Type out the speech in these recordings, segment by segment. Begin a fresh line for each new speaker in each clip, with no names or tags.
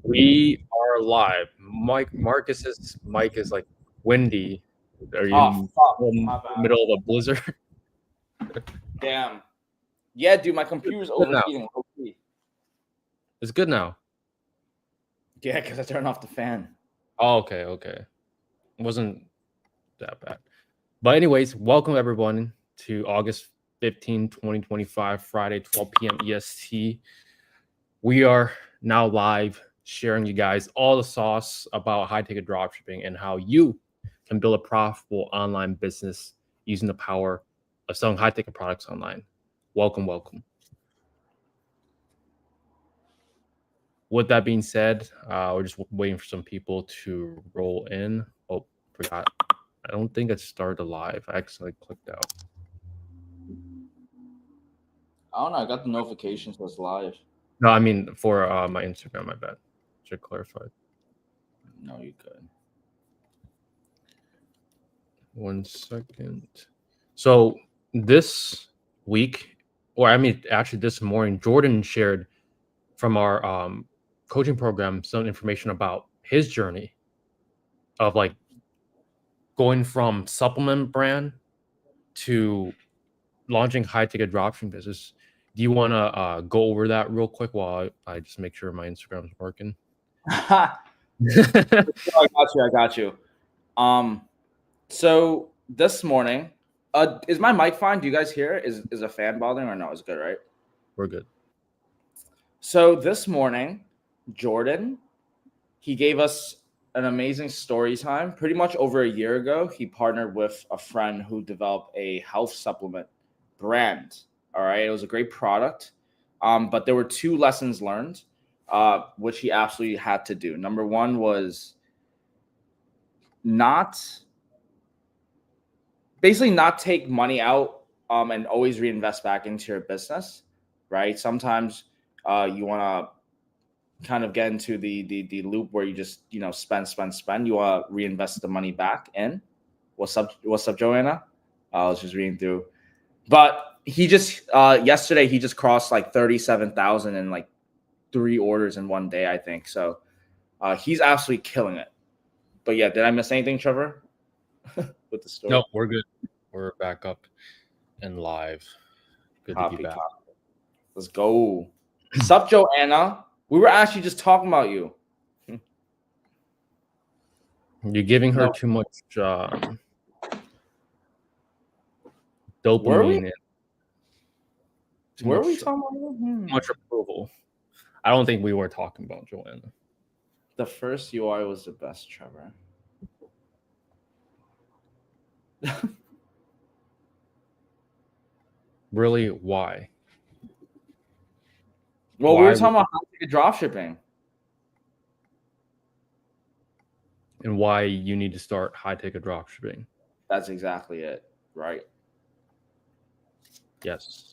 We are live. Marcus's mic is like windy. Are you
Oh, fuck.
in
My
the
bad.
middle of a blizzard?
Damn. Yeah, dude, my computer's
Good now.
overheating. Okay.
It's good now.
Yeah, because I turned off the fan.
Oh, okay. It wasn't that bad. But anyways, welcome everyone to August 15, 2025, Friday, 12 p.m. EST. We are now live sharing you guys all the sauce about high-ticket dropshipping and how you can build a profitable online business using the power of selling high-ticket products online. Welcome. With that being said, we're just waiting for some people to roll in. Oh, forgot. I don't think it started live. I accidentally clicked out.
I don't know. I got the notifications was live.
No, I mean for my Instagram. My bad. Should clarify.
No, you could.
1 second. So this week, or I mean, actually this morning, Jordan shared from our coaching program some information about his journey of like going from supplement brand to launching high ticket dropshipping business. Do you want to go over that real quick while I just make sure my Instagram is working?
I got you. So this morning, is my mic fine? Do you guys hear it? Is a fan bothering or no? It's good, right?
We're good.
So this morning, Jordan, he gave us an amazing story time. Pretty much over a year ago, he partnered with a friend who developed a health supplement brand. All right, it was a great product, but there were two lessons learned, which he absolutely had to do. Number one was not basically not take money out and always reinvest back into your business. Right? Sometimes you want to kind of get into the loop where you just spend. You want to reinvest the money back in. What's up, Joanna? I was just reading through, but he just yesterday he just crossed like 37,000 in like 3 orders in one day, I think. So he's absolutely killing it. But yeah, did I miss anything, Trevor? With the story?
No, we're good. We're back up and live. Good to be back.
Let's go. Sup, Joanna? We were actually just talking about you.
You're giving her too much dopamine.
Were we talking about you?
Much approval. I don't think we were talking about Joanna.
The first UI was the best, Trevor.
Really, why?
Well, we were talking about high-ticket dropshipping.
And why you need to start high-ticket dropshipping.
That's exactly it, right?
Yes.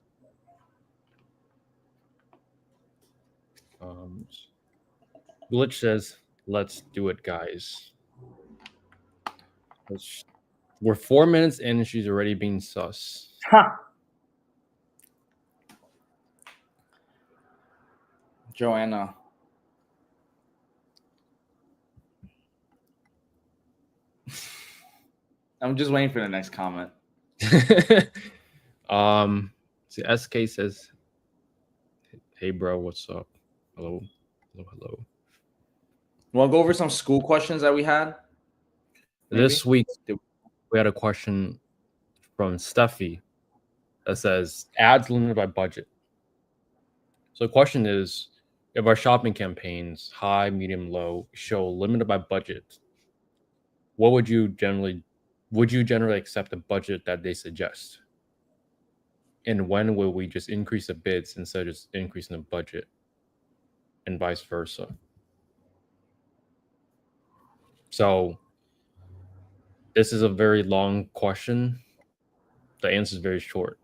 Glitch says, let's do it, guys. We're 4 minutes in and she's already being sus.
Joanna. I'm just waiting for the next comment.
See, SK says, hey bro, what's up? Hello.
You want to go over some school questions that we had?
Maybe? This week we had a question from Steffi that says ads limited by budget. So the question is, if our shopping campaigns, high, medium, low, show limited by budget, what would you generally accept the budget that they suggest? And when will we just increase the bids instead of just increasing the budget, and vice versa? So this is a very long question. The answer is very short.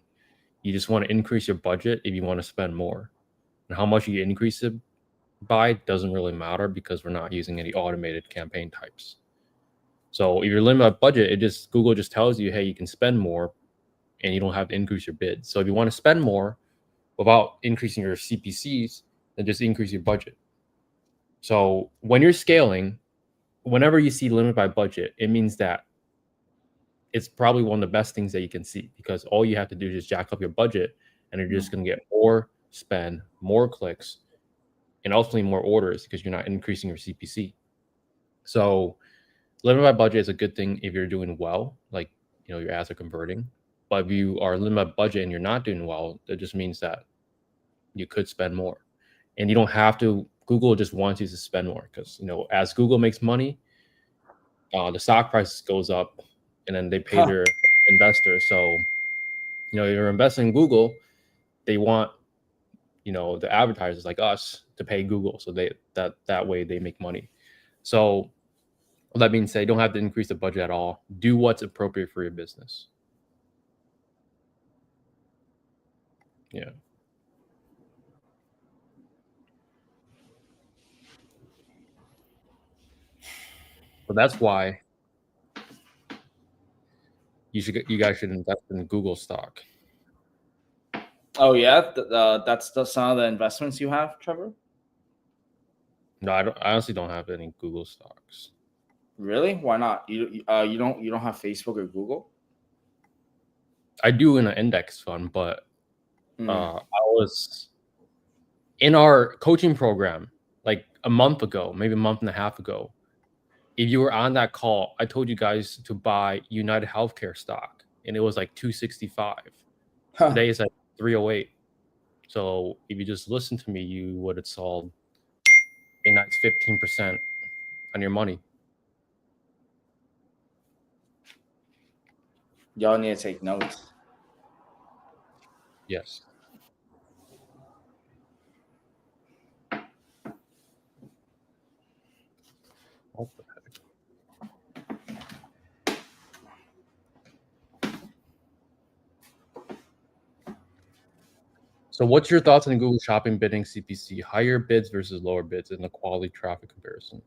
You just want to increase your budget if you want to spend more. And how much you increase it by doesn't really matter because we're not using any automated campaign types. So if you're limited by budget, Google just tells you, hey, you can spend more and you don't have to increase your bid. So if you want to spend more without increasing your CPCs, then just increase your budget. So when you're scaling, whenever you see limit by budget, it means that it's probably one of the best things that you can see, because all you have to do is just jack up your budget and you're just going to get more spend, more clicks, and ultimately more orders because you're not increasing your CPC. So limit by budget is a good thing if you're doing well, like, your ads are converting. But if you are limit by budget and you're not doing well, that just means that you could spend more. And you don't have to. Google just wants you to spend more because, as Google makes money, the stock price goes up, and then they pay their investors. So, you're investing in Google, they want, the advertisers like us to pay Google, so that way they make money. So that being said, you don't have to increase the budget at all. Do what's appropriate for your business. Yeah. So that's why you guys should invest in Google stock.
Oh yeah, that's some of the investments you have, Trevor.
No, I honestly don't have any Google stocks.
Really? Why not? You don't have Facebook or Google?
I do in an index fund, but I was in our coaching program like a month ago, maybe a month and a half ago. If you were on that call, I told you guys to buy United Healthcare stock, and it was like 265. Today it's at 308. So if you just listened to me, you would have sold a nice 15% on your money.
Y'all need to take notes.
Yes. What the heck? So what's your thoughts on Google Shopping bidding CPC, higher bids versus lower bids, and the quality traffic comparison?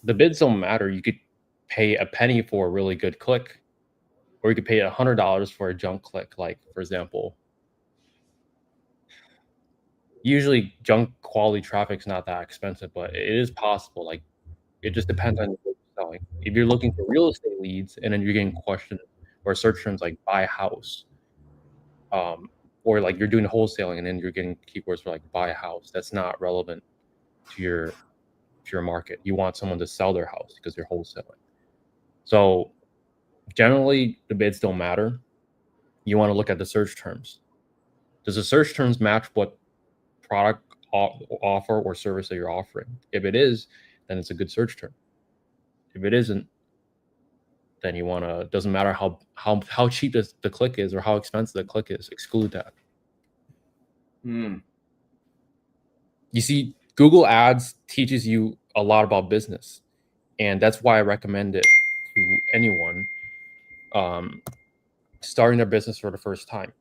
The bids don't matter. You could pay a penny for a really good click, or you could pay $100 for a junk click. Like, for example, usually junk quality traffic's not that expensive, but it is possible. Like, it just depends on what you're selling. If you're looking for real estate leads and then you're getting questions or search terms like buy a house, or like you're doing wholesaling and then you're getting keywords for like buy a house, that's not relevant to your market. You want someone to sell their house because they're wholesaling. So generally the bids don't matter. You want to look at the search terms. Does the search terms match what product offer or service that you're offering? If it is, then it's a good search term. If it isn't, then you want to, doesn't matter how cheap the click is or how expensive the click is, exclude that. You see, Google Ads teaches you a lot about business, and that's why I recommend it to anyone starting their business for the first time,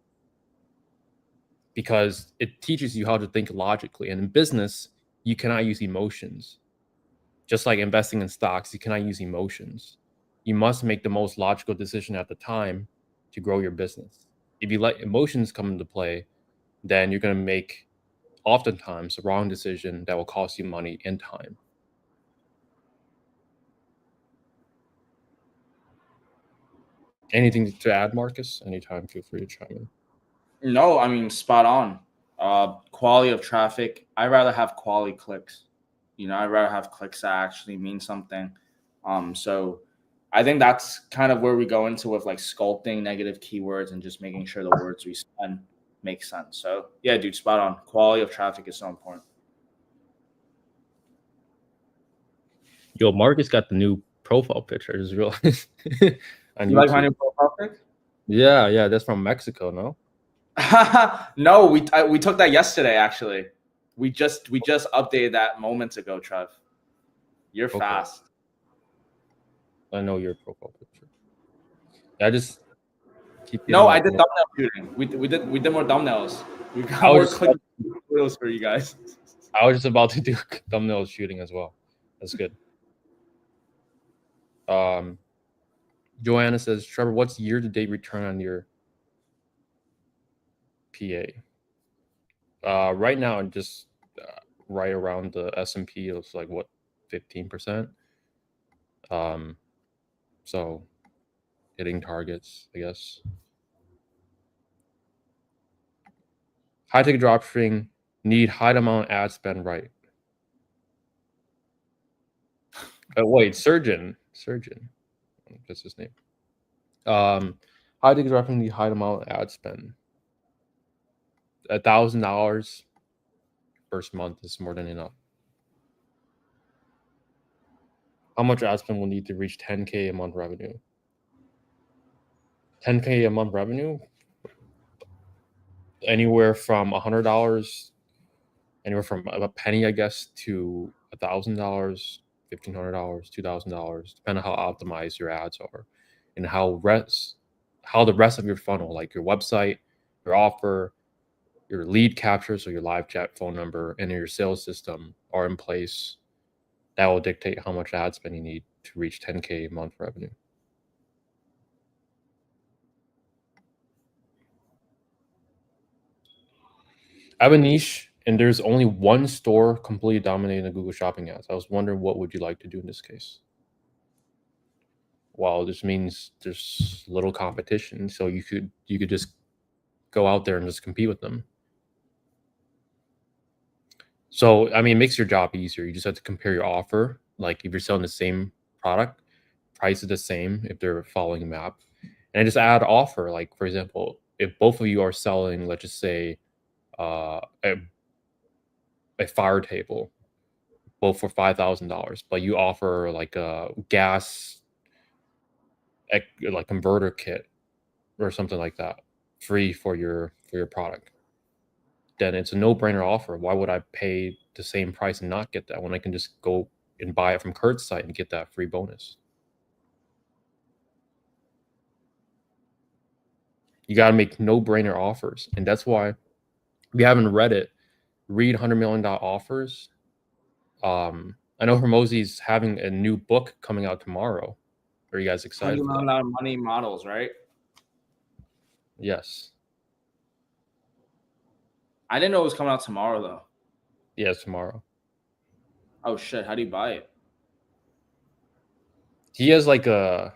because it teaches you how to think logically. And in business, you cannot use emotions. Just like investing in stocks, you cannot use emotions. You must make the most logical decision at the time to grow your business. If you let emotions come into play, then you're going to make oftentimes the wrong decision that will cost you money and time. Anything to add, Marcus? Anytime, feel free to chime in.
No, I mean, spot on. Quality of traffic. I'd rather have quality clicks. I'd rather have clicks that actually mean something. So I think that's kind of where we go into with like sculpting negative keywords and just making sure the words we spend make sense. So yeah, dude, spot on. Quality of traffic is so important.
Yo, Marcus got the new profile picture. I just realized.
You like my new profile pic?
Yeah, that's from Mexico, no?
No, we took that yesterday. Actually, we just updated that moments ago. Trev, you're fast.
I know your profile picture. I just keep.
No, I did thumbnail shooting. We did more thumbnails. We got more click videos for you guys.
I was just about to do thumbnail shooting as well. That's good. Joanna says, Trevor, what's year-to-date return on your PA? Right now, just right around the S&P. It was like what, 15%. So hitting targets, I guess. High ticket dropshipping need high amount ad spend, right? Wait, surgeon. That's his name. High ticket dropshipping need high amount ad spend. $1,000 first month is more than enough. How much ad spend will need to reach 10K a month revenue? 10K a month revenue? Anywhere from $100, anywhere from a penny, I guess, to $1,000, $1,500, $2,000, depending on how optimized your ads are, and how the rest of your funnel, like your website, your offer, your lead capture, so your live chat phone number, and your sales system are in place. That will dictate how much ad spend you need to reach 10K a month revenue. I have a niche, and there's only one store completely dominating the Google Shopping ads. I was wondering, what would you like to do in this case? Well, this means there's little competition, so you could just go out there and just compete with them. So, I mean, it makes your job easier. You just have to compare your offer. Like if you're selling the same product, price is the same if they're following a map. And I just add offer. Like, for example, if both of you are selling, let's just say, a fire table, both for $5,000, but you offer like a gas, like converter kit or something like that, free for your product, then it's a no-brainer offer. Why would I pay the same price and not get that when I can just go and buy it from Kurt's site and get that free bonus? You got to make no-brainer offers, and that's why if you haven't read it, read $100 million offers. I know Hormozi's having a new book coming out tomorrow. Are you guys excited for that?
Money models, right?
Yes.
I didn't know it was coming out tomorrow, though.
Yeah, it's tomorrow.
Oh, shit. How do you buy it?
He has like a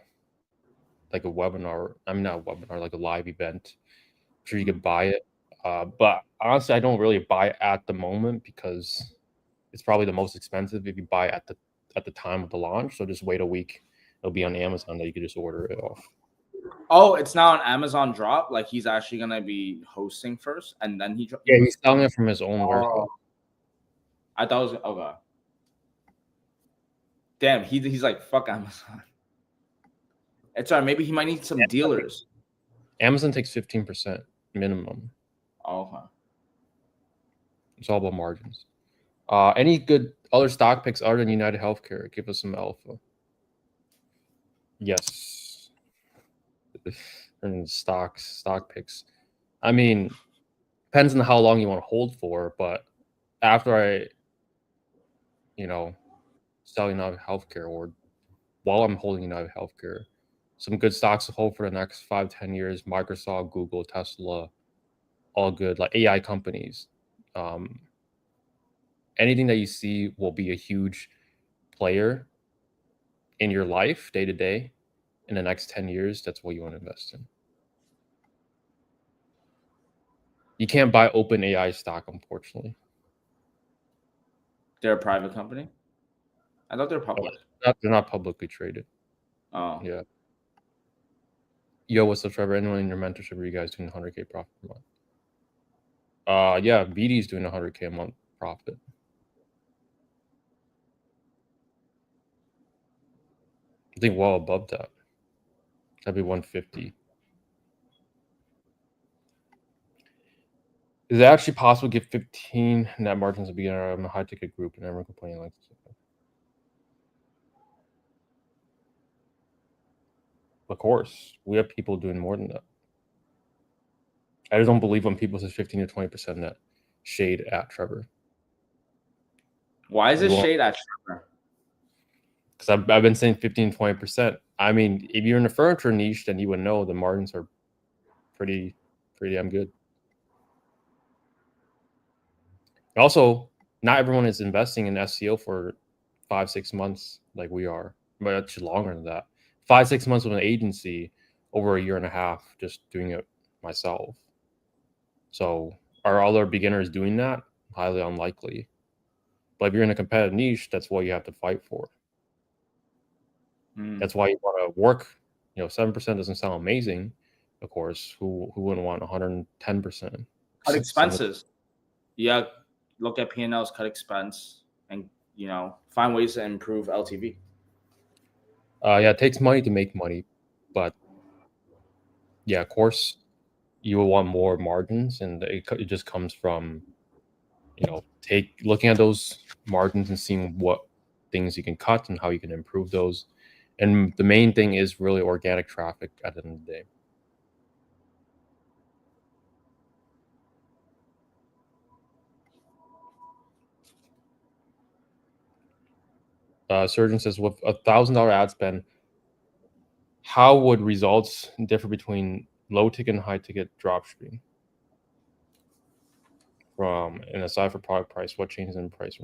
webinar. I mean, not a webinar, like a live event. I'm sure you could buy it. But honestly, I don't really buy it at the moment because it's probably the most expensive if you buy it at the time of the launch. So just wait a week. It'll be on Amazon that you can just order it off.
Oh, it's now on Amazon Drop. Like he's actually gonna be hosting first, and then he.
Yeah, he's selling it from his own warehouse.
I thought it was okay. Damn, he's like, fuck Amazon. It's all right. Maybe he might need some dealers.
Amazon takes 15% minimum.
Oh, okay.
It's all about margins. Any good other stock picks other than United Healthcare? Give us some alpha. Yes. And stock picks. I mean, depends on how long you want to hold for, but after I, sell United Healthcare, or while I'm holding United Healthcare, some good stocks to hold for the next 5-10 years: Microsoft, Google, Tesla, all good, like AI companies. Anything that you see will be a huge player in your life day to day in the next 10 years. That's what you want to invest in. You can't buy OpenAI stock, unfortunately.
They're a private company? I thought they're public.
They're not publicly traded.
Oh.
Yeah. Yo, what's up, Trevor? Anyone in your mentorship, are you guys doing 100K profit per month? Yeah, BD's doing 100K a month profit. I think well above that. That'd be 150. Is it actually possible to get 15 net margins at the beginner of a high ticket group and everyone complaining like this? Of course, we have people doing more than that. I just don't believe when people say 15 to 20% net shade at Trevor.
Why is it shade at Trevor?
Because I've been saying 15 to 20%. I mean, if you're in the furniture niche, then you would know the margins are pretty damn good. Also, not everyone is investing in SEO for 5-6 months like we are, but actually longer than that. 5-6 months with an agency, over a year and a half just doing it myself. So are other beginners doing that? Highly unlikely. But if you're in a competitive niche, that's what you have to fight for. That's why you want to work. 7% doesn't sound amazing, of course. Who wouldn't want 110%?
Cut expenses. Yeah, look at P&Ls, cut expense, and find ways to improve LTV.
Yeah, it takes money to make money, but yeah, of course, you will want more margins, and it just comes from looking at those margins and seeing what things you can cut and how you can improve those. And the main thing is really organic traffic at the end of the day. Surgeon says, with $1,000 ad spend, how would results differ between low ticket and high ticket dropshipping? And aside for product price, what changes in price?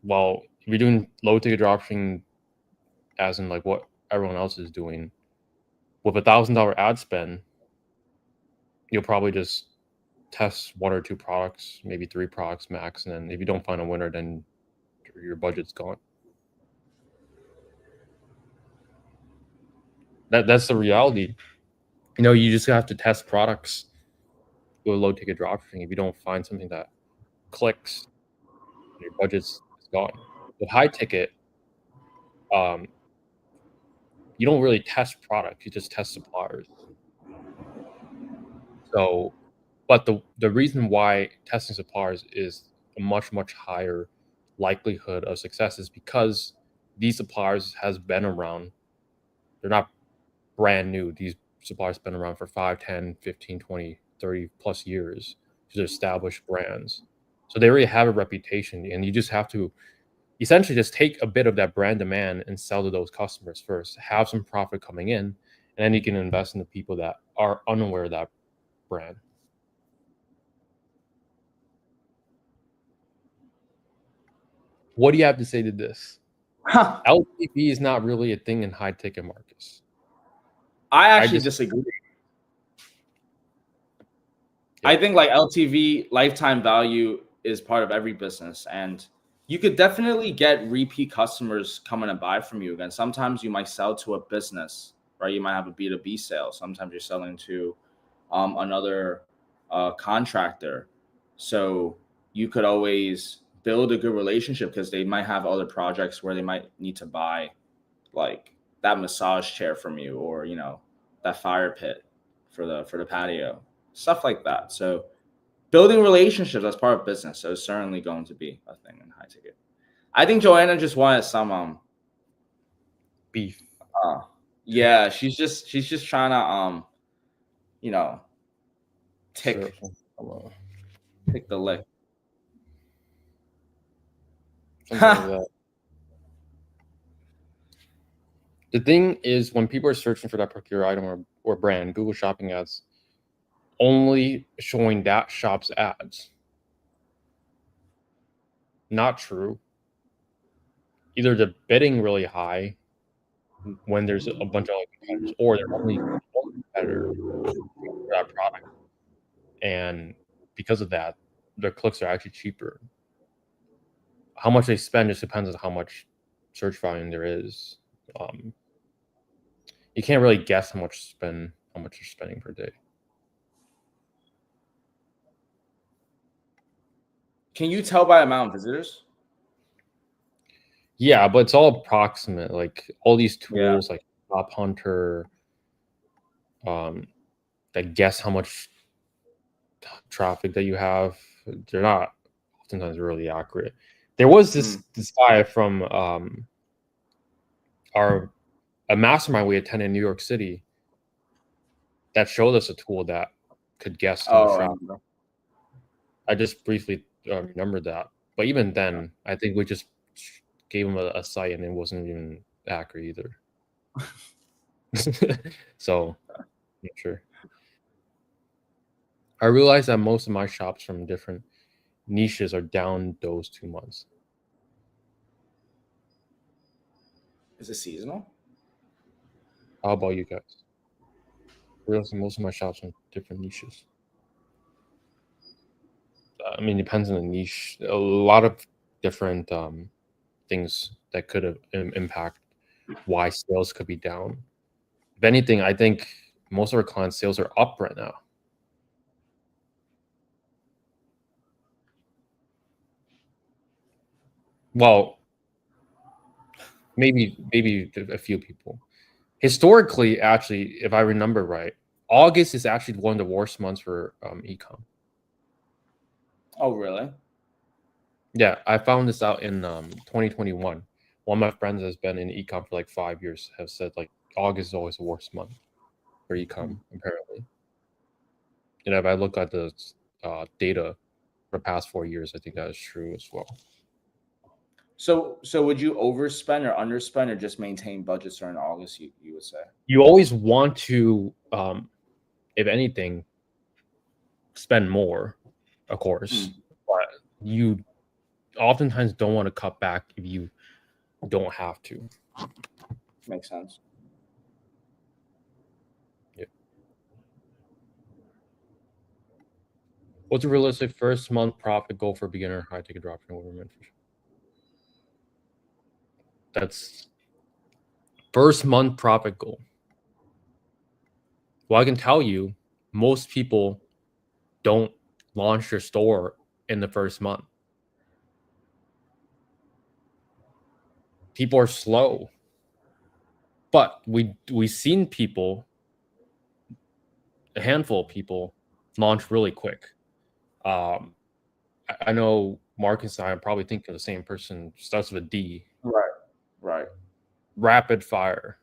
Well, if you're doing low ticket dropshipping, as in like what everyone else is doing, with $1,000 ad spend, you'll probably just test 1 or 2 products, maybe 3 products max, and then if you don't find a winner, then your budget's gone. That's the reality. You just have to test products with low ticket dropshipping. If you don't find something that clicks, your budget's gone. With high ticket, you don't really test products; you just test suppliers. So, but the reason why testing suppliers is a much higher likelihood of success is because these suppliers has been around. They're not brand new. These suppliers have been around for 5, 10, 15, 20, 30 plus years. These are established brands. So they already have a reputation, and you just have to essentially just take a bit of that brand demand and sell to those customers first, have some profit coming in, and then you can invest in the people that are unaware of that brand. What do you have to say to this? LTV is not really a thing in high ticket markets.
I actually disagree. Yeah. I think like LTV, lifetime value, is part of every business, and you could definitely get repeat customers coming and buy from you again. Sometimes you might sell to a business, right? You might have a B2B sale. Sometimes you're selling to another contractor. So you could always build a good relationship because they might have other projects where they might need to buy like that massage chair from you, or that fire pit for the patio, stuff like that. So building relationships as part of business, so it's certainly going to be a thing in high ticket. I think Joanna just wanted some
beef.
Yeah, she's just trying to tick the lick.
The thing is, when people are searching for that particular item or brand, Google Shopping ads only showing that shop's ads. Not true. Either they're bidding really high when there's a bunch of competitors, or they're only one competitor for that product, and because of that, their clicks are actually cheaper. How much they spend just depends on how much search volume there is. You can't really guess how much they're spending per day.
Can you tell by amount of visitors?
Yeah, but it's all approximate. Like all these tools, like Top Hunter, that guess how much traffic that you have. They're not oftentimes really accurate. There was this guy from a mastermind we attended in New York City that showed us a tool that could guess how much traffic. I just briefly remembered that, but even then, I think we just gave him a site and it wasn't even accurate either. So, not sure. I realized that most of my shops from different niches are down those 2 months.
Is it seasonal?
How about you guys? Realizing most of my shops are different niches. I mean, it depends on the niche. A lot of different things that could have impact why sales could be down. If anything, I think most of our clients' sales are up right now. Well, maybe a few people. Historically, actually, if I remember right, August is actually one of the worst months for ecom.
Oh, really?
Yeah, I found this out in 2021. One of my friends has been in ecom for like 5 years, has said like August is always the worst month for ecom, apparently. And if I look at the data for the past 4 years, I think that is true as well.
So would you overspend or underspend or just maintain budgets during August? You would say
You always want to, if anything, spend more, of course, but you oftentimes don't want to cut back if you don't have to.
Makes sense.
Yeah. What's a realistic first month profit goal for beginner high ticket dropshipping women? That's first month profit goal. Well, I can tell you, most people don't launch their store in the first month. People are slow, but we've seen people, a handful of people, launch really quick. I know Marcus and I are probably thinking of the same person. Starts with a D.
Right.
Rapid fire.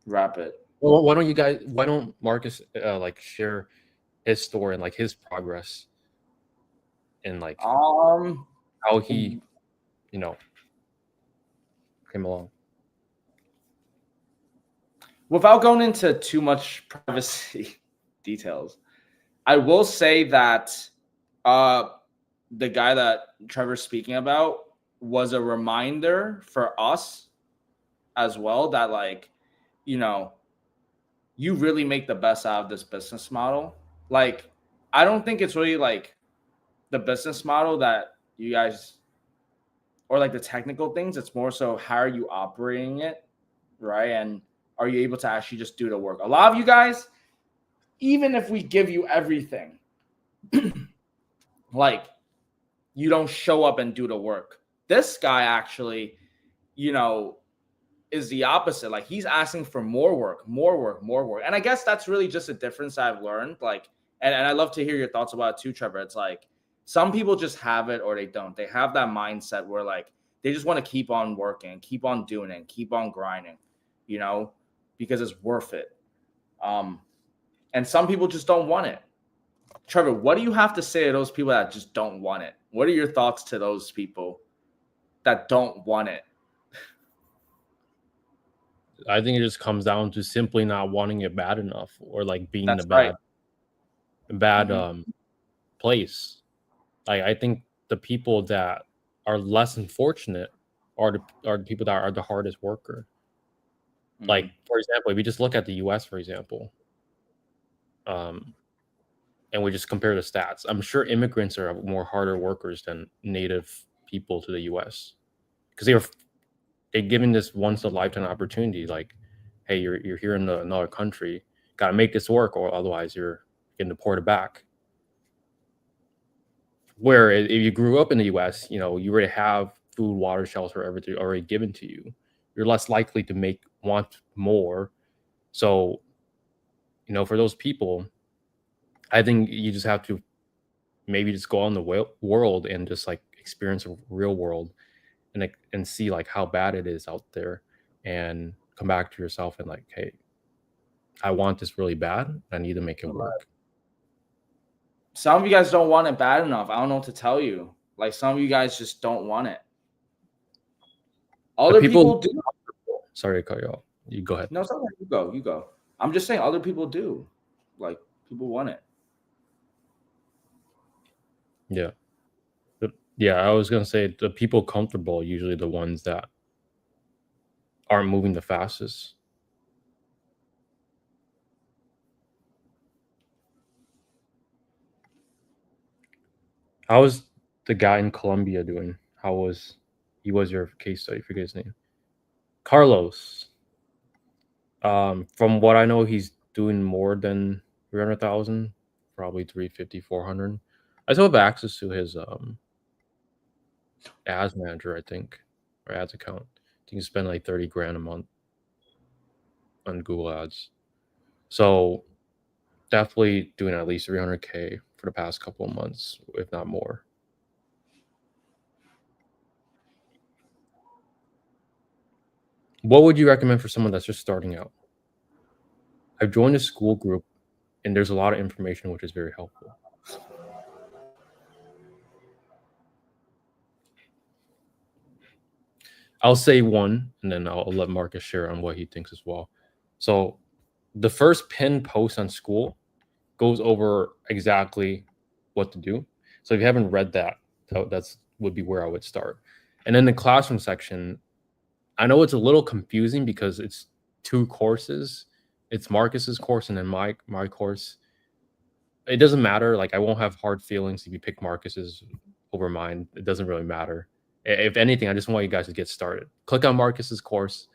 Rapid.
Well, why don't Marcus like share his story and like his progress and like how he, came along.
Without going into too much privacy details, I will say that the guy that Trevor's speaking about was a reminder for us as well that, like, you really make the best out of this business model. Like, I don't think it's really like the business model that you guys, or like the technical things. It's more so how are you operating it, right? And are you able to actually just do the work? A lot of you guys, even if we give you everything, like, you don't show up and do the work. This guy actually, is the opposite. Like, he's asking for more work. And I guess that's really just a difference I've learned. Like, and I love to hear your thoughts about it too, Trevor. It's like some people just have it or they don't. They have that mindset where like they just want to keep on working, keep on doing it, keep on grinding, because it's worth it. And some people just don't want it. Trevor, what do you have to say to those people that just don't want it? What are your thoughts to those people that don't want it?
I think it just comes down to simply not wanting it bad enough, or like being
That's
in
right.
a bad place. I think the people that are less unfortunate are the people that are the hardest worker. Like, for example, if we just look at the US, for example, and we just compare the stats, I'm sure immigrants are more harder workers than native people to the US, because they're given this once in a lifetime opportunity. Like, hey, you're here in another country, gotta make this work, or otherwise you're getting deported back. Where if you grew up in the US, you already have food, water, shelter, everything already given to you. You're less likely to want more. So, for those people, I think you just have to maybe just go out in the world and just like experience a real world and see like how bad it is out there, and come back to yourself and like, hey, I want this really bad. I need to make it work.
Some of you guys don't want it bad enough. I don't know what to tell you. Like, some of you guys just don't want it. Other people do.
Sorry to cut you off. You go ahead.
No, it's okay. You go. I'm just saying other people do. Like, people want it.
Yeah. Yeah, I was gonna say the people comfortable are usually the ones that aren't moving the fastest. How was the guy in Colombia doing? He was your case study? Forget his name. Carlos. From what I know, he's doing more than 300,000, probably 350, 400. I still have access to his ads manager, I think, or ads account. You can spend like 30 grand a month on Google Ads. So definitely doing at least 300K for the past couple of months, if not more. What would you recommend for someone that's just starting out? I've joined a school group and there's a lot of information which is very helpful. I'll say one, and then I'll let Marcus share on what he thinks as well. So the first pinned post on school goes over exactly what to do. So if you haven't read that, that's would be where I would start. And then the classroom section, I know it's a little confusing because it's two courses. It's Marcus's course and then my course. It doesn't matter. Like I won't have hard feelings if you pick Marcus's over mine. It doesn't really matter. If anything, I just want you guys to get started. Click on Marcus's course,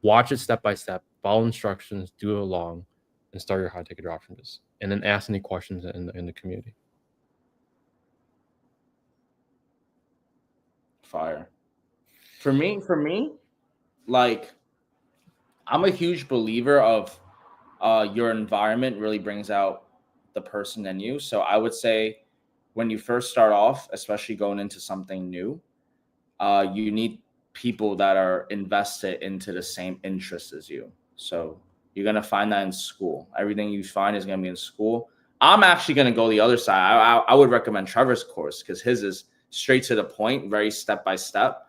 watch it step by step, follow instructions, do it along, and start your high ticket dropshipping business. And then ask any questions in the community.
Fire. For me, like I'm a huge believer of your environment really brings out the person in you. So I would say when you first start off, especially going into something new, you need people that are invested into the same interests as you. So you're gonna find that in school. Everything you find is gonna be in school. I'm actually gonna go the other side. I would recommend Trevor's course because his is straight to the point, very step by step.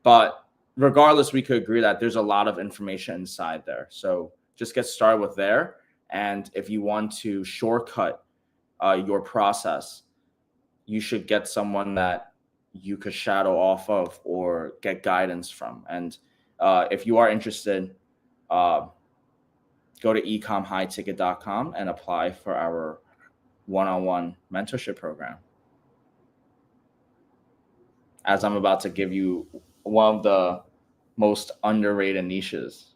But regardless, we could agree that there's a lot of information inside there. So just get started with there. And if you want to shortcut your process, you should get someone that you could shadow off of or get guidance from. And if you are interested, go to ecomhighticket.com and apply for our one-on-one mentorship program. As I'm about to give you one of the most underrated niches.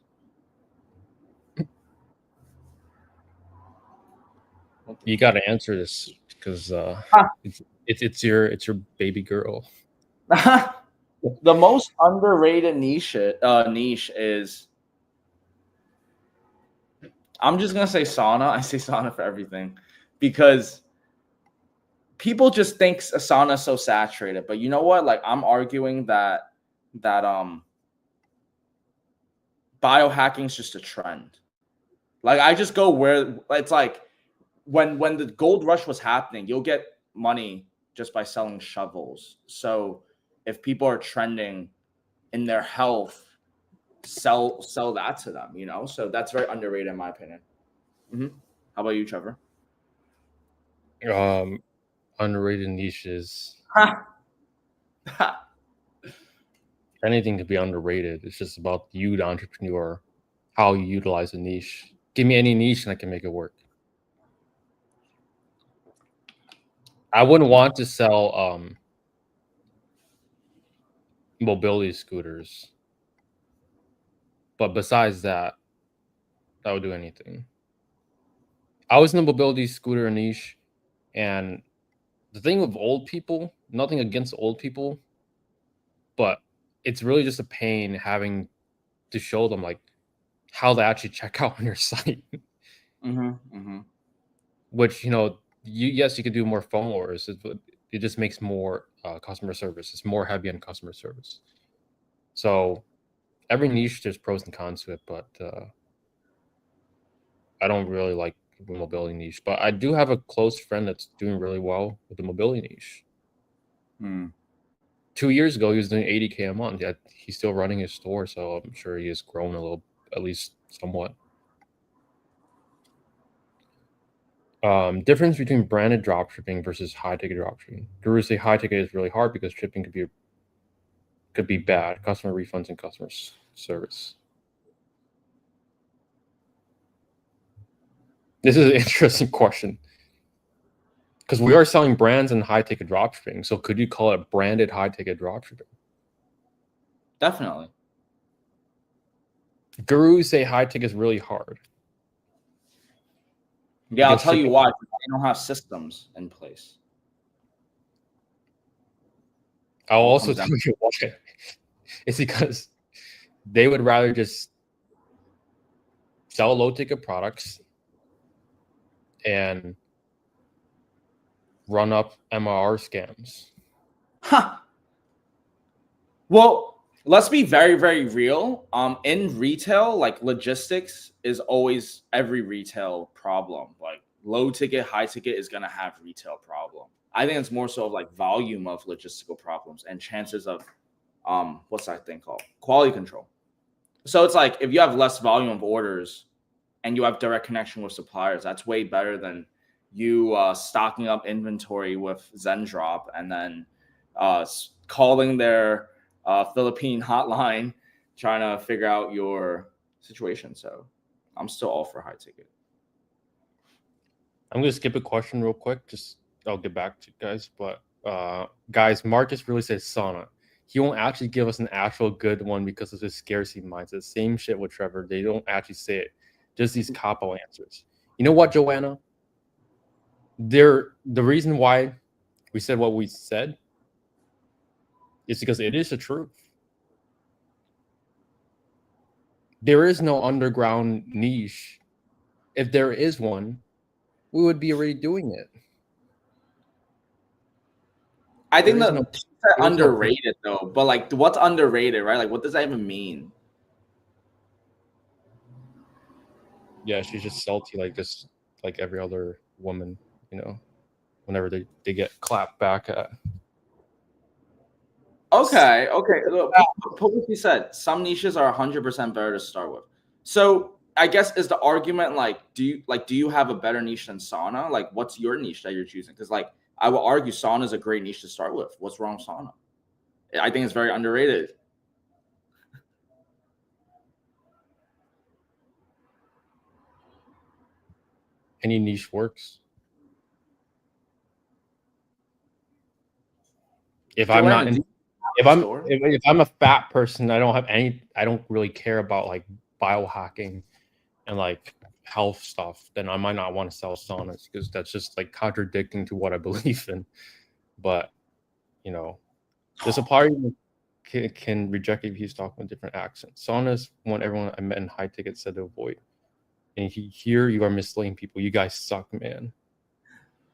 You got to answer this because it's your baby girl.
The most underrated niche is, I'm just gonna say sauna. I say sauna for everything because people just think sauna is so saturated. But you know what? Like I'm arguing that biohacking is just a trend. Like I just go where it's like when the gold rush was happening, you'll get money just by selling shovels. So if people are trending in their health, sell that to them, you know? So that's very underrated in my opinion. Mm-hmm. How about you, Trevor?
Underrated niches. Anything to be underrated. It's just about you, the entrepreneur, how you utilize a niche. Give me any niche and I can make it work. I wouldn't want to sell mobility scooters. But besides that, I would do anything. I was in the mobility scooter niche, and the thing with old people, nothing against old people, but it's really just a pain having to show them like how to actually check out on your site. Which yes, you could do more phone orders. It just makes more customer service. It's more heavy on customer service. So every niche there's pros and cons to it, but I don't really like the mobility niche. But I do have a close friend that's doing really well with the mobility niche. 2 years ago, he was doing 80K a month. Yet he's still running his store, so I'm sure he has grown a little, at least somewhat. Difference between branded dropshipping versus high ticket dropshipping. Gurus say high ticket is really hard because shipping could be bad, customer refunds and customer service. This is an interesting question because we are selling brands in high ticket dropshipping. So could you call it branded high ticket dropshipping?
Definitely.
Gurus say high ticket is really hard.
Yeah, I'll tell you why. They don't have systems in place.
I'll also tell you why. It's because they would rather just sell low ticket products and run up MRR scams.
Huh. Well, let's be very, very real. In retail, like logistics is always every retail problem. Like low ticket, high ticket is gonna have retail problem. I think it's more so of like volume of logistical problems and chances of what's that thing called? Quality control. So it's like if you have less volume of orders and you have direct connection with suppliers, that's way better than you stocking up inventory with Zendrop and then calling their Philippine hotline trying to figure out your situation. So I'm still all for high ticket.
I'm going to skip a question real quick. I'll get back to you guys. But guys, Marcus really says sauna. He won't actually give us an actual good one because of his scarcity mindset. Same shit with Trevor. They don't actually say it. Just these cop-out answers. You know what, Joanna? The reason why we said what we said is because it is the truth. There is no underground niche. If there is one, we would be already doing it.
I think that's underrated though. But like, what's underrated, right? Like, what does that even mean?
Yeah, she's just salty, like every other woman, you know, whenever they get clapped back at.
Okay. Look, what you said, some niches are 100% better to start with. So I guess is the argument like, do you have a better niche than sauna? Like, what's your niche that you're choosing? Because like, I will argue sauna is a great niche to start with. What's wrong with sauna? I think it's very underrated.
Any niche works. If I'm not in, if I'm a fat person, I don't really care about like biohacking and like health stuff, then I might not want to sell saunas because that's just like contradicting to what I believe in. But you know, the supplier can reject if he's talking with different accents. Saunas, one everyone I met in high ticket said to avoid. And here you are misleading people. You guys suck, man.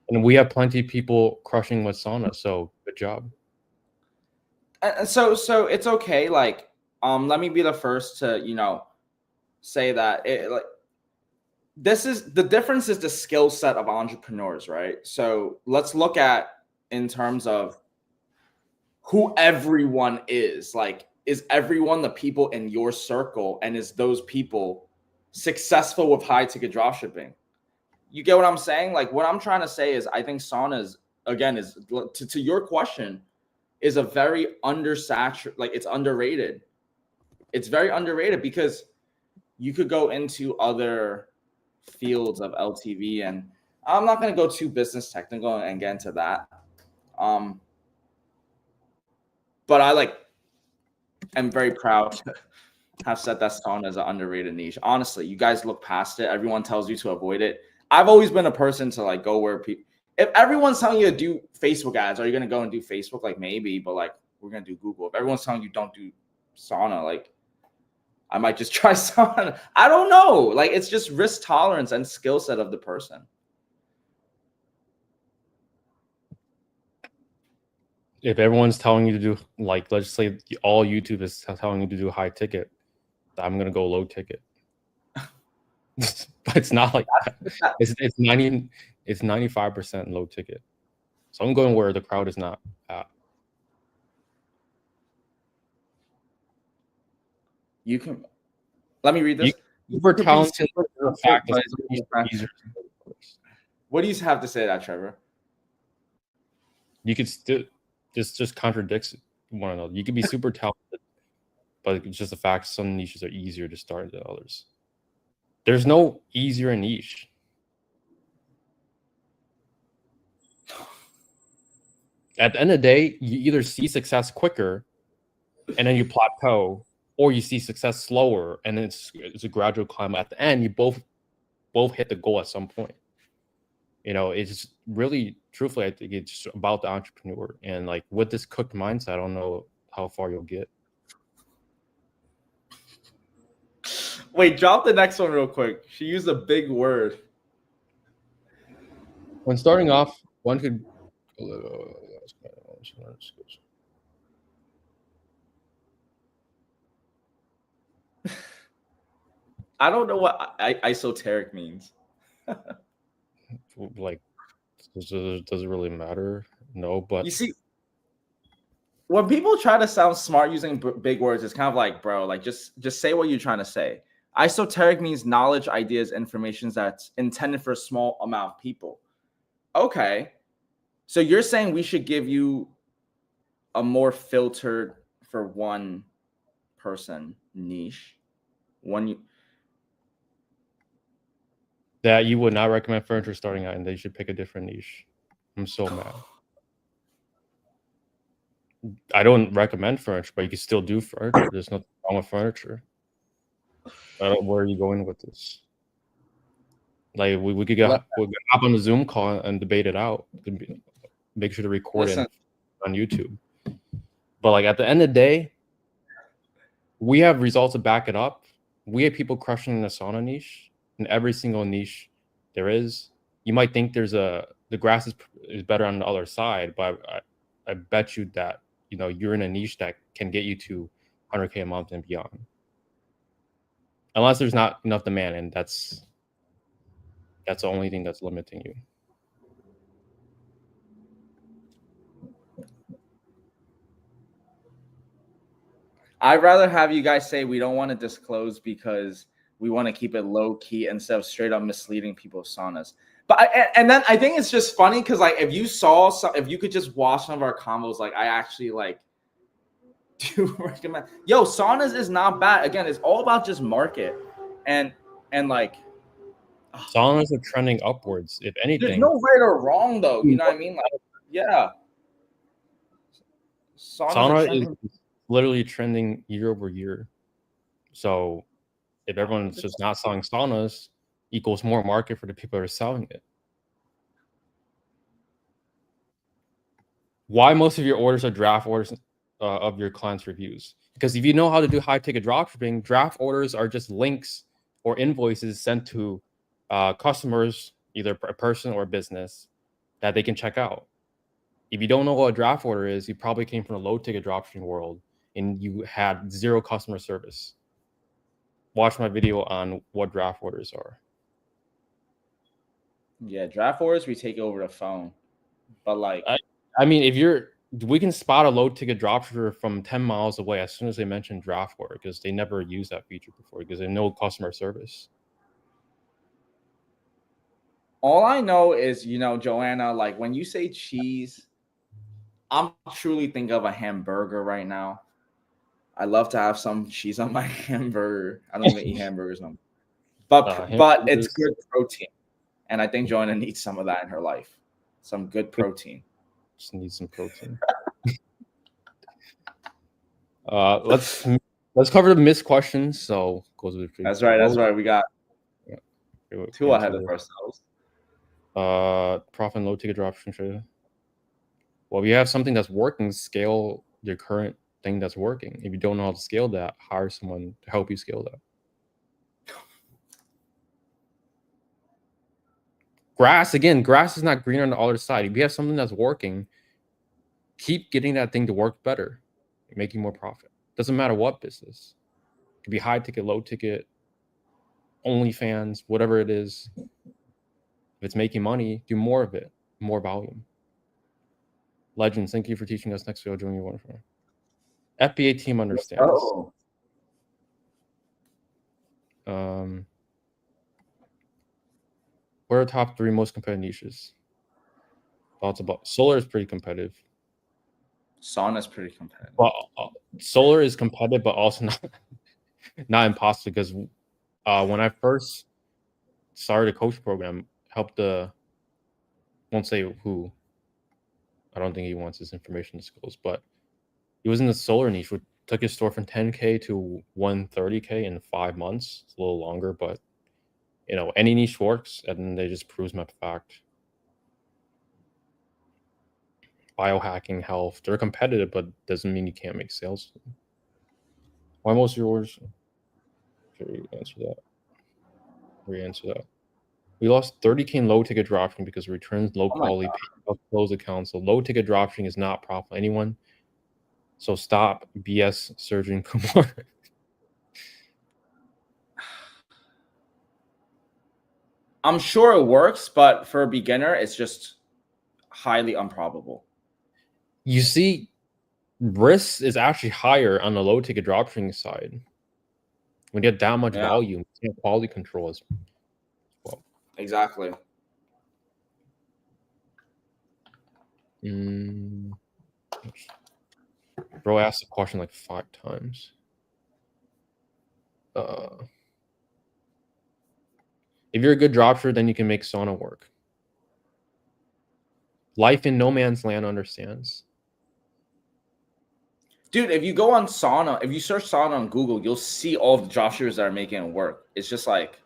And we have plenty of people crushing with sauna, so good job.
So it's okay. Like, let me be the first to say that this is the difference is the skill set of entrepreneurs, right? So let's look at in terms of who everyone is. Like, is everyone the people in your circle, and is those people successful with high ticket dropshipping? You get what I'm saying? Like, what I'm trying to say is I think saunas, again, is to your question, is a very undersaturated, like it's underrated. It's very underrated because you could go into other fields of LTV, and I'm not going to go too business technical and get into that. But I am very proud to have said that sauna is an underrated niche. Honestly, you guys look past it. Everyone tells you to avoid it. I've always been a person to like go where people. If everyone's telling you to do Facebook ads, are you gonna go and do Facebook? Like maybe, but like we're gonna do Google. If everyone's telling you don't do sauna, like I might just try sauna. I don't know. Like it's just risk tolerance and skill set of the person.
If everyone's telling you to do, like, let's say all YouTube is telling you to do high ticket, I'm gonna go low ticket. But it's not like that. It's 95% low ticket. So I'm going where the crowd is not at.
You can let me read this.
You were talented for the fact that
What do you have to say to that, Trevor?
You could still just contradicts one another. You could be super talented, but it's just the fact some niches are easier to start than others. There's no easier niche. At the end of the day, you either see success quicker and then you plateau, or you see success slower and then it's a gradual climb. At the end, you both hit the goal at some point. It's really, truthfully, I think it's about the entrepreneur. And like with this cooked mindset, I don't know how far you'll get.
Wait, drop the next one real quick. She used a big word.
When starting off, one could.
I don't know what esoteric means.
Like, does it really matter? No, but
you see, when people try to sound smart using big words, it's kind of like, bro, like just say what you're trying to say. Esoteric means knowledge, ideas, information that's intended for a small amount of people. Okay, so you're saying we should give you a more filtered for one person niche,
that you would not recommend furniture starting out, and they should pick a different niche. I'm so mad. I don't recommend furniture, but you can still do furniture. There's nothing wrong with furniture. Where are you going with this? Like we could hop on the Zoom call and debate it out. Make sure to record it on YouTube. But like at the end of the day, we have results to back it up. We have people crushing the sauna niche in every single niche there is. You might think the grass is better on the other side, but I bet you that you're in a niche that can get you to 100K a month and beyond. Unless there's not enough demand, and that's the only thing that's limiting you.
I'd rather have you guys say we don't want to disclose because we want to keep it low key instead of straight up misleading people's saunas. But and then I think it's just funny because like if you could just watch some of our combos, like I actually like do recommend. Yo, saunas is not bad. Again, it's all about just market and like
saunas are trending upwards. If anything,
there's no right or wrong though. You know what I mean? Like, yeah,
sauna is literally trending year over year. So if everyone's just not selling saunas, equals more market for the people that are selling it. Why most of your orders are draft orders of your clients' reviews? Because if you know how to do high ticket dropshipping, draft orders are just links or invoices sent to customers, either a person or a business, that they can check out. If you don't know what a draft order is, you probably came from a low ticket dropshipping world and you had zero customer service. Watch my video on what draft orders are.
Yeah, draft orders we take over the phone, but like
I mean, we can spot a low ticket dropshipper from 10 miles away as soon as they mention draft order because they never used that feature before because they know customer service.
All I know is, Joanna, like when you say cheese, I'm truly thinking of a hamburger right now. I love to have some cheese on my hamburger. I don't even eat hamburgers no more. But it's good protein. And I think Joanna needs some of that in her life. Some good protein.
Just need some protein. Let's cover the missed questions. So
that's right. We got two ahead of ourselves.
Profit and low ticket dropshipping. Well, if you have something that's working, scale your current thing that's working. If you don't know how to scale that, hire someone to help you scale that. Grass is not greener on the other side. If you have something that's working, keep getting that thing to work better, making more profit. Doesn't matter what business. It could be high ticket, low ticket, OnlyFans, whatever it is. If it's making money, do more of it, more volume. Legends, thank you for teaching us next week. Doing you wonderful. FBA team understands.
Oh.
What are the top 3 most competitive niches? Thoughts about solar is pretty competitive.
Sauna is pretty competitive.
Well, solar is competitive, but also not impossible because when I first started a coach program, helped won't say who. I don't think he wants his information disclosed, but he was in the solar niche. We took his store from 10K to 130K in 5 months. It's a little longer, but any niche works, and they just proves my fact. Biohacking, health, they're competitive, but doesn't mean you can't make sales. Why most of yours? Should we answer that? We lost 30K in low ticket dropshipping because it returns low quality closed accounts. So low ticket dropshipping is not profitable. Anyone? So stop BS surging Kumar.
I'm sure it works, but for a beginner, it's just highly improbable.
You see, risk is actually higher on the low ticket dropshipping side. When you get that much volume, you can't quality control as well.
Exactly.
Bro asked the question like 5 times. If you're a good dropshipper, then you can make sauna work. Life in no man's land understands.
Dude, if you go on sauna, if you search sauna on Google, you'll see all the dropshippers that are making it work. It's just like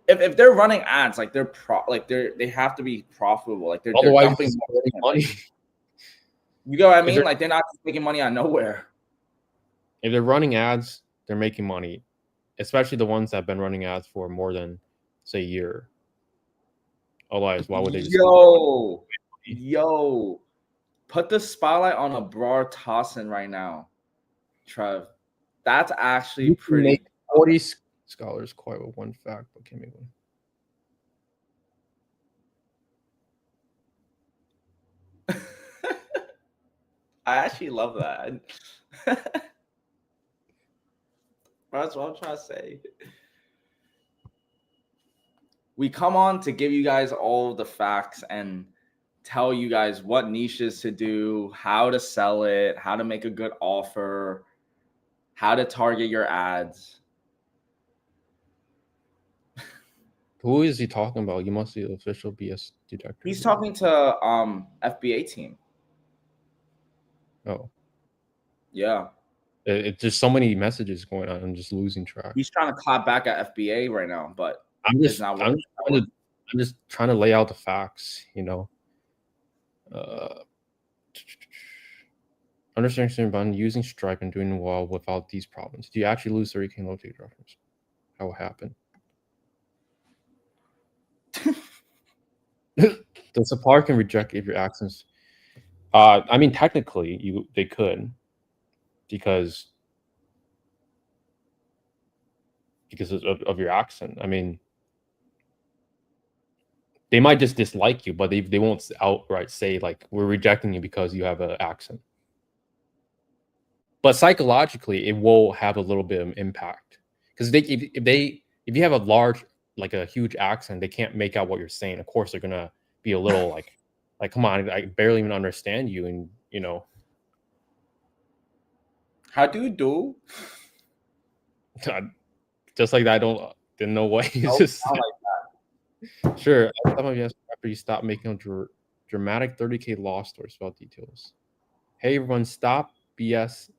if they're running ads, like they have to be profitable. Like they're dumping money. You know what I mean? Like they're not making money out of nowhere.
If they're running ads, they're making money, especially the ones that have been running ads for more than, say, a year. Otherwise, why would they just?
Yo, put the spotlight on Abrar Tossin right now, Trev. That's actually pretty.
Make 40 scholars quite with one fact, but can't make one.
I actually love that. That's what I'm trying to say. We come on to give you guys all the facts and tell you guys what niches to do, how to sell it, how to make a good offer, how to target your ads.
Who is he talking about? You must be the official BS detector.
He's talking to FBA team.
Oh.
Yeah.
It's just so many messages going on. I'm just losing track.
He's trying to clap back at FBA right now, but
I'm just trying to lay out the facts, Understanding about using Stripe and doing well without these problems. Do you actually lose 30K low ticket reference? How will happen? The supplier can reject if your actions. I mean, technically, they could, because of your accent. I mean, they might just dislike you, but they won't outright say like, we're rejecting you because you have an accent. But psychologically, it will have a little bit of impact, because if you have a huge accent, they can't make out what you're saying. Of course, they're gonna be a little like come on, I barely even understand you, and
How do you do?
Just like that, I didn't know what he's just
like that.
Sure. Some of you after you stop making a dramatic 30K loss stories about details. Hey everyone, stop BS.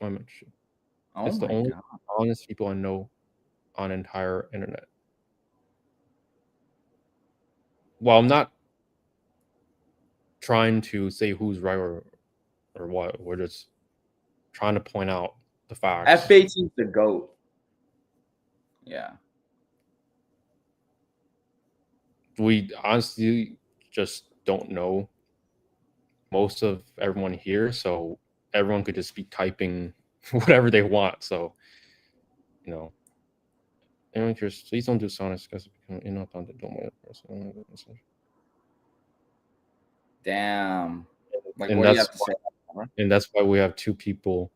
It's the only honest people I know on entire internet. Well, I'm not trying to say who's right or what. We're just trying to point out the facts.
FBA team's the GOAT. Yeah.
We honestly just don't know most of everyone here, so everyone could just be typing whatever they want. So, anyone curious, please don't do Sonic because
Damn. Like,
and
what do you have to say?
And that's why we have 2 people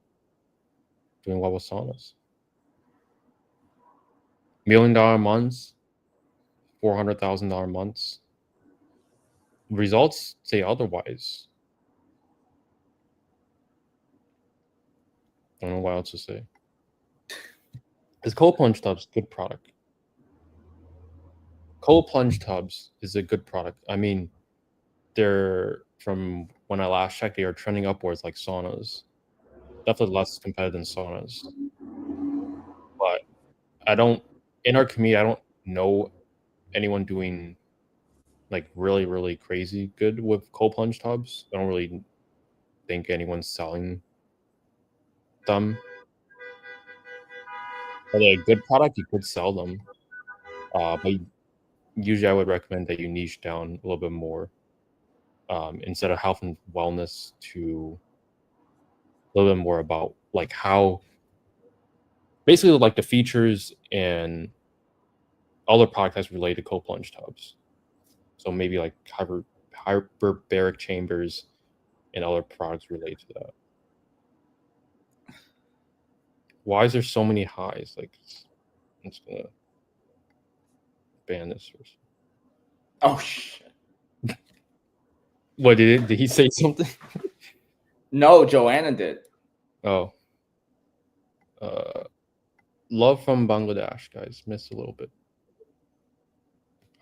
doing what was Saunas. $1 million months, $400,000 months. Results say otherwise. I don't know what else to say. Is cold plunge tubs good product? Cold plunge tubs is a good product. I mean, they're, from when I last checked, they are trending upwards like saunas. Definitely less competitive than saunas. But in our community, I don't know anyone doing like really, really crazy good with cold plunge tubs. I don't really think anyone's selling them. Are they a good product? You could sell them. But usually I would recommend that you niche down a little bit more. Instead of health and wellness, to a little bit more about like how, basically like the features and other product that's related to cold plunge tubs. So maybe like hyperbaric chambers and other products related to that. Why is there so many highs? Like, I'm just gonna ban this first.
Oh shit!
What did he say something?
No, Joanna did.
Oh, love from Bangladesh, guys. Missed a little bit.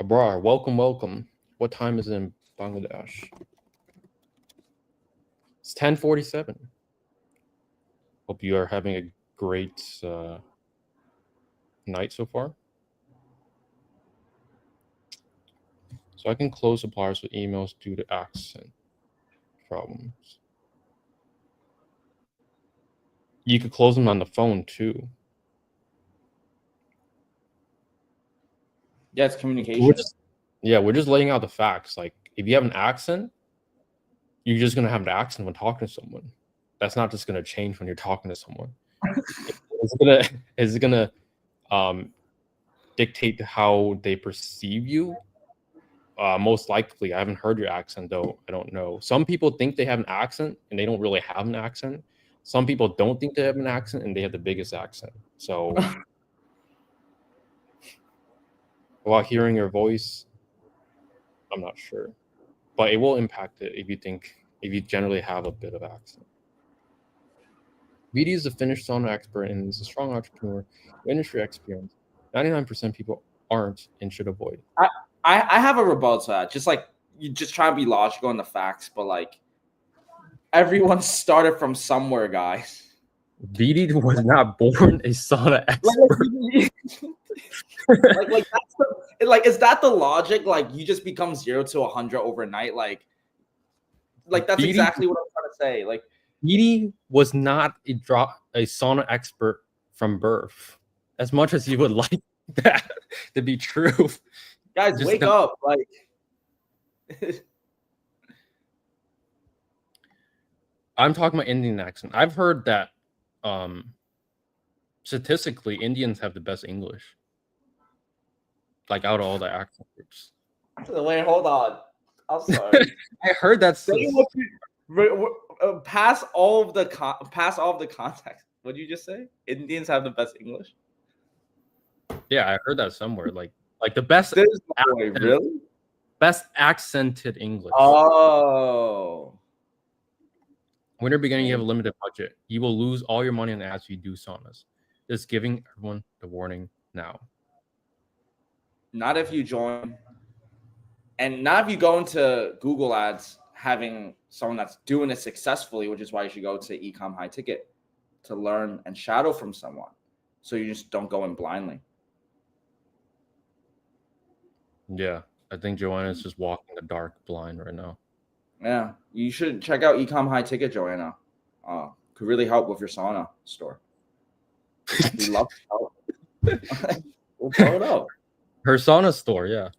Abrar, welcome. What time is it in Bangladesh? It's 10:47. Hope you are having a great night so far. So I can close suppliers with emails due to accent problems. You could close them on the phone too.
Yeah, it's communication.
We're just laying out the facts. Like, if you have an accent, you're just gonna have an accent when talking to someone. That's not just gonna change when you're talking to someone. It's gonna dictate how they perceive you. Most likely, I haven't heard your accent though. I don't know. Some people think they have an accent and they don't really have an accent. Some people don't think they have an accent and they have the biggest accent. So while hearing your voice, I'm not sure, but it will impact it if you generally have a bit of accent. VD is a Finnish sauna expert and is a strong entrepreneur with industry experience. 99% people aren't and should avoid.
I have a rebuttal to that. Just like, you just try to be logical in the facts, but like, everyone started from somewhere, guys.
VD was not born a sauna expert.
Is that the logic? Like, you just become 0 to 100 overnight? Like that's exactly what I'm trying to say. Like,
VD was not a sauna expert from birth. As much as you would like that to be true,
guys, just wake up! Like,
I'm talking about Indian accent. I've heard that statistically, Indians have the best English. Like, out of all the accent groups.
Wait, hold on. I'm sorry.
I heard that's
past all of the context. What did you just say? Indians have the best English.
Yeah, I heard that somewhere. Like the best.
Really?
Best accented English.
Oh.
When you're beginning, you have a limited budget. You will lose all your money on ads if you do saunas. Just giving everyone the warning now.
Not if you join, and not if you go into Google Ads having someone that's doing it successfully, which is why you should go to Ecom High Ticket to learn and shadow from someone, so you just don't go in blindly.
Yeah, I think Joanna's just walking the dark blind right now.
Yeah, you should check out Ecom High Ticket, Joanna. Could really help with your sauna store. We love it. We'll throw it out.
Her sauna store, yeah.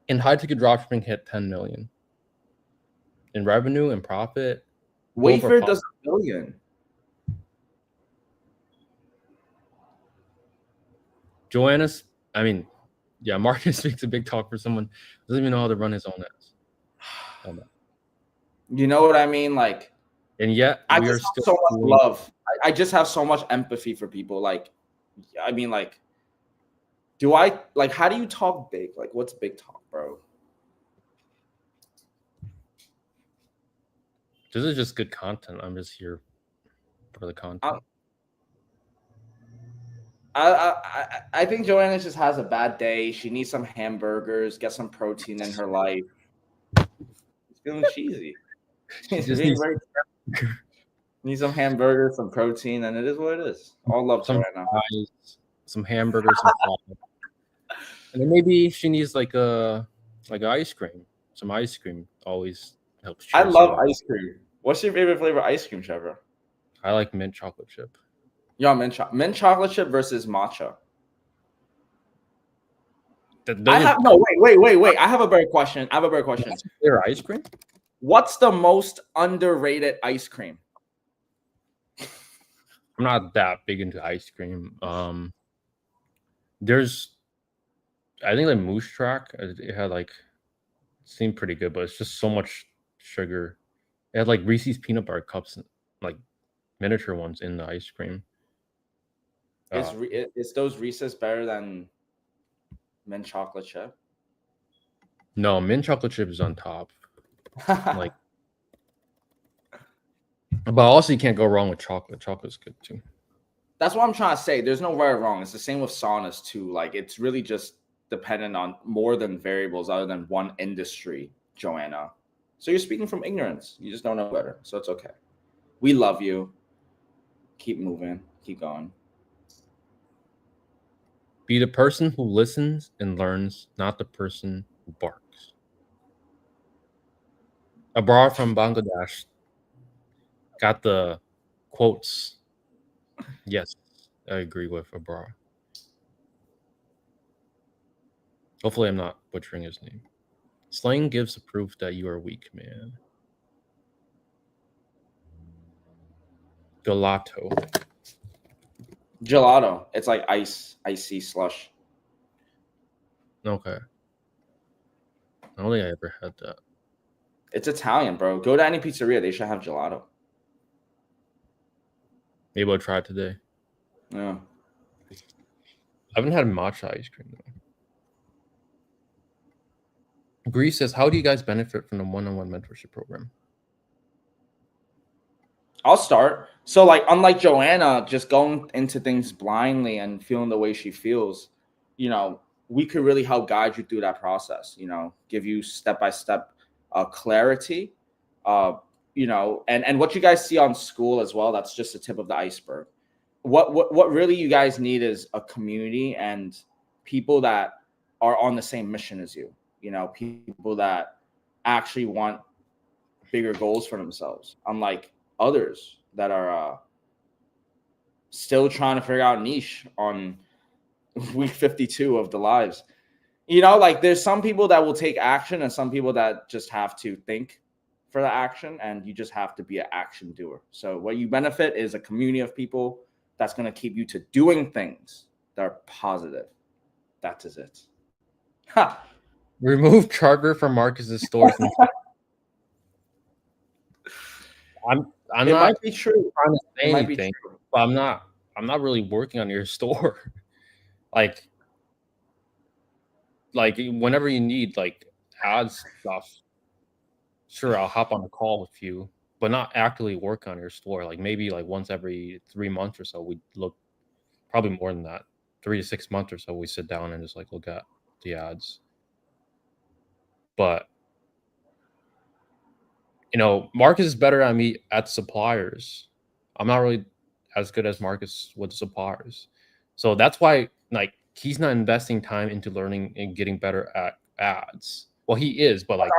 In high ticket dropshipping hit 10 million in revenue and profit.
Wayfair does $1 billion.
Joanna's, I mean, yeah, Marcus speaks a big talk for someone who doesn't even know how to run his own ads.
You know what I mean? Like,
and yet
I just have so much love. I just have so much empathy for people. Like, I mean, like, do I like? How do you talk big? Like, what's big talk, bro?
This is just good content. I'm just here for the content.
I think Joanna just has a bad day. She needs some hamburgers, get some protein in her life. She's feeling cheesy.
She just needs
needs some hamburgers, some protein, and it is what it is. All love
some
Joanna.
fries, some hamburgers, some fries. And then maybe she needs like ice cream. Some ice cream always helps.
I love ice cream. What's your favorite flavor of ice cream, Trevor?
I like mint chocolate chip.
Yeah, mint chocolate chip versus matcha. Wait. I have a better question.
Their ice cream?
What's the most underrated ice cream?
I'm not that big into ice cream. There's, I think, like Moose Track. It had like, seemed pretty good, but it's just so much sugar. It had like Reese's peanut butter cups, like miniature ones in the ice cream.
Is those Reese's better than mint chocolate chip?
No, mint chocolate chip is on top. Like, but also you can't go wrong with chocolate. Chocolate's good too.
That's what I'm trying to say. There's no right or wrong. It's the same with saunas too. Like, it's really just dependent on more than variables other than one industry, Joanna. So you're speaking from ignorance. You just don't know better. So it's okay. We love you. Keep moving. Keep going.
Be the person who listens and learns, not the person who barks. Abrar from Bangladesh got the quotes. Yes, I agree with Abrar. Hopefully I'm not butchering his name. Slang gives the proof that you are weak, man. Gelato.
It's like icy slush.
Okay. I don't think I ever had that.
It's Italian, bro. Go to any pizzeria. They should have gelato.
Maybe I'll try it today.
Yeah.
I haven't had matcha ice cream though. Greece says, how do you guys benefit from the one-on-one mentorship program?
I'll start. So, like, unlike Joanna, just going into things blindly and feeling the way she feels, we could really help guide you through that process, give you step-by-step clarity, and what you guys see on school as well. That's just the tip of the iceberg. What really you guys need is a community and people that are on the same mission as you, people that actually want bigger goals for themselves, unlike others that are still trying to figure out niche on week 52 of the lives. Like, there's some people that will take action and some people that just have to think for the action, and you just have to be an action doer. So what you benefit is a community of people that's going to keep you to doing things that are positive. That is it. Ha!
Remove Trevor from Marcus's stores. I'm
it
not
might be true.
trying to say anything, but I'm not really working on your store. like whenever you need like ad stuff, sure, I'll hop on a call with you, but not actively work on your store. Like, maybe like once every 3 months or so, we look, probably more than that, 3 to 6 months or so, we sit down and just like look at the ads. But Marcus is better than me at suppliers. I'm not really as good as Marcus with suppliers. So that's why, like, he's not investing time into learning and getting better at ads. Well, he is, but like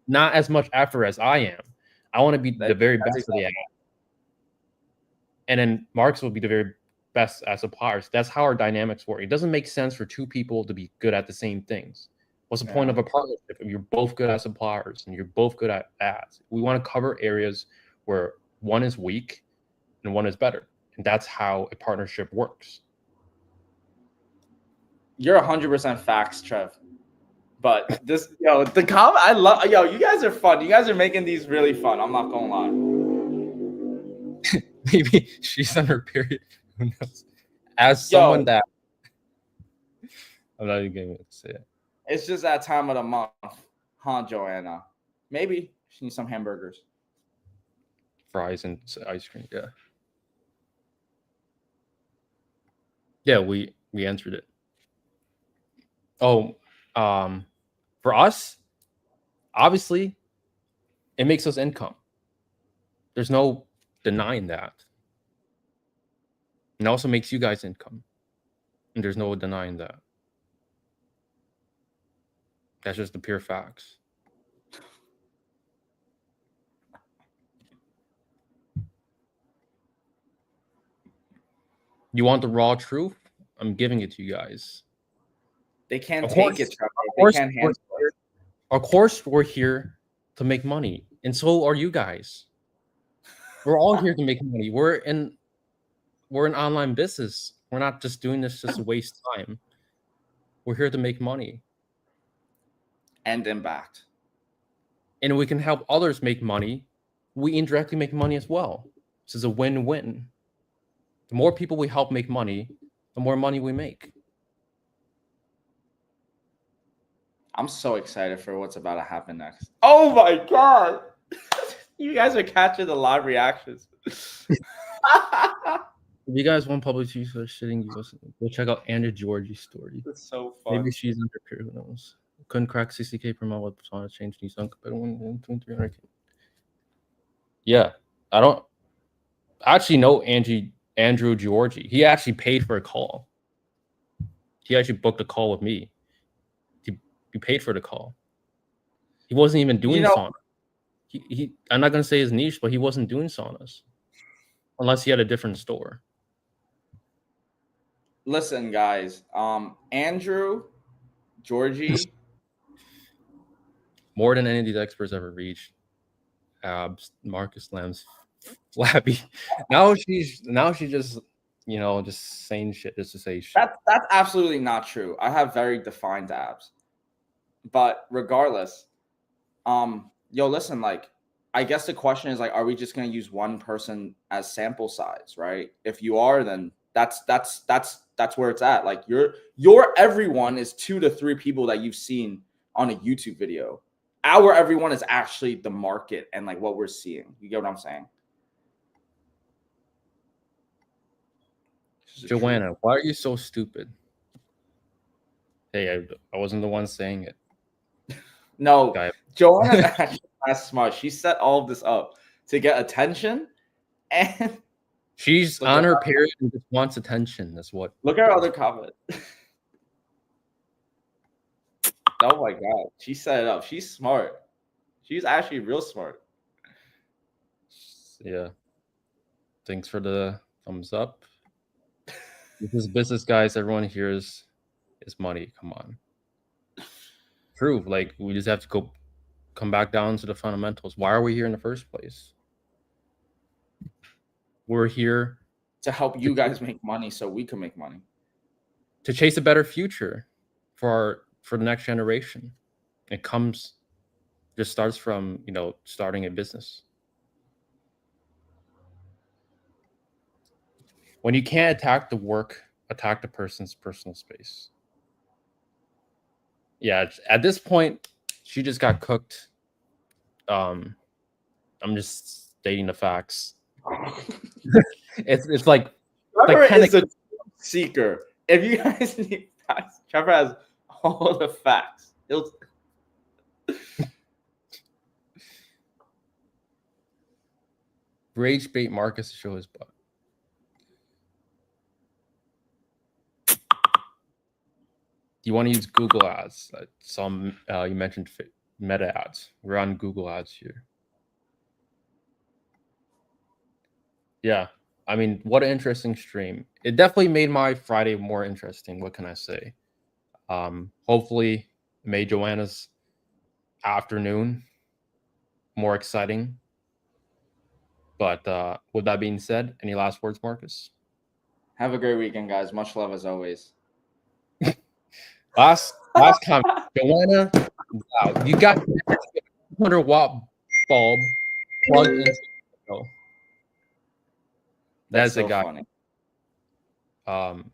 not as much effort as I am. I want to be the very best at the ad. And then Marcus will be the very best at suppliers. That's how our dynamics work. It doesn't make sense for two people to be good at the same things. What's the point of a partnership if you're both good at suppliers and you're both good at ads? We want to cover areas where one is weak and one is better. And that's how a partnership works.
You're 100% facts, Trev. But this, the comment, I love, you guys are fun. You guys are making these really fun. I'm not gonna lie.
Maybe she's on her period. Who knows? As someone that I'm not even going to say it.
It's just that time of the month, huh, Joanna? Maybe she needs some hamburgers,
fries, and ice cream. Yeah. Yeah, we answered it. Oh, for us, obviously, it makes us income. There's no denying that. It also makes you guys income. And there's no denying that. That's just the pure facts. You want the raw truth? I'm giving it to you guys.
They can't take it, Trevor. They can't handle it.
Of course, we're here to make money, and so are you guys. We're all here to make money. We're an online business. We're not just doing this just to waste time. We're here to make money.
And impact.
And we can help others make money. We indirectly make money as well. This is a win-win. The more people we help make money, the more money we make.
I'm so excited for what's about to happen next. Oh my God. You guys are catching the live reactions.
If you guys want public use for shitting you, go check out Andrew Georgie's story.
It's so fun.
Maybe she's under peer, who knows? Couldn't crack 60K per month with Persona change new sunk, but 300K. Yeah, I don't actually know Andrew Georgie. He actually paid for a call. He actually booked a call with me. He paid for the call. He wasn't even doing sauna. I'm not gonna say his niche, but he wasn't doing saunas unless he had a different store.
Listen, guys. Andrew Georgie,
more than any of these experts ever reached. Abs, Marcus Lamb's flabby. Now she's just just saying shit just to say shit.
That's absolutely not true. I have very defined abs. But regardless, listen, like, I guess the question is, like, are we just gonna use one person as sample size, right? If you are, then that's where it's at. Like, your everyone is 2 to 3 people that you've seen on a YouTube video. Our everyone is actually the market and like what we're seeing. You get what I'm saying?
Joanna, why are you so stupid? Hey, I wasn't the one saying it.
No, Joanna's actually not smart. She set all of this up to get attention, and
she's on her period and just wants attention. That's what.
Look at her other comment. Oh my God, she set it up. She's smart. She's actually real smart.
Yeah. Thanks for the thumbs up. This is business, guys. Everyone here is money. Come on. True. Like, we just have to come back down to the fundamentals. Why are we here in the first place? We're here
to help you guys make money so we can make money.
To chase a better future for the next generation. It just starts from, starting a business. When you can't attack the work, attack the person's personal space. Yeah, at this point, she just got cooked. I'm just stating the facts. it's like
Trevor is a seeker. If you guys need facts, Trevor has all the facts.
Rage bait Marcus to show his butt. You want to use Google Ads? You mentioned Meta Ads. We're on Google Ads here. Yeah, I mean, what an interesting stream. It definitely made my Friday more interesting. What can I say? Hopefully, it made Joanna's afternoon more exciting. But with that being said, any last words, Marcus?
Have a great weekend, guys. Much love as always.
Last comment, Joanna. Wow, you got 100-watt bulb plugged into. That's so a guy.
Funny.
Abroad,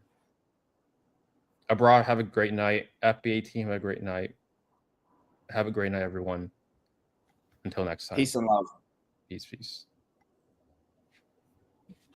have a great night. FBA team, have a great night. Have a great night, everyone. Until next time.
Peace and love.
Peace.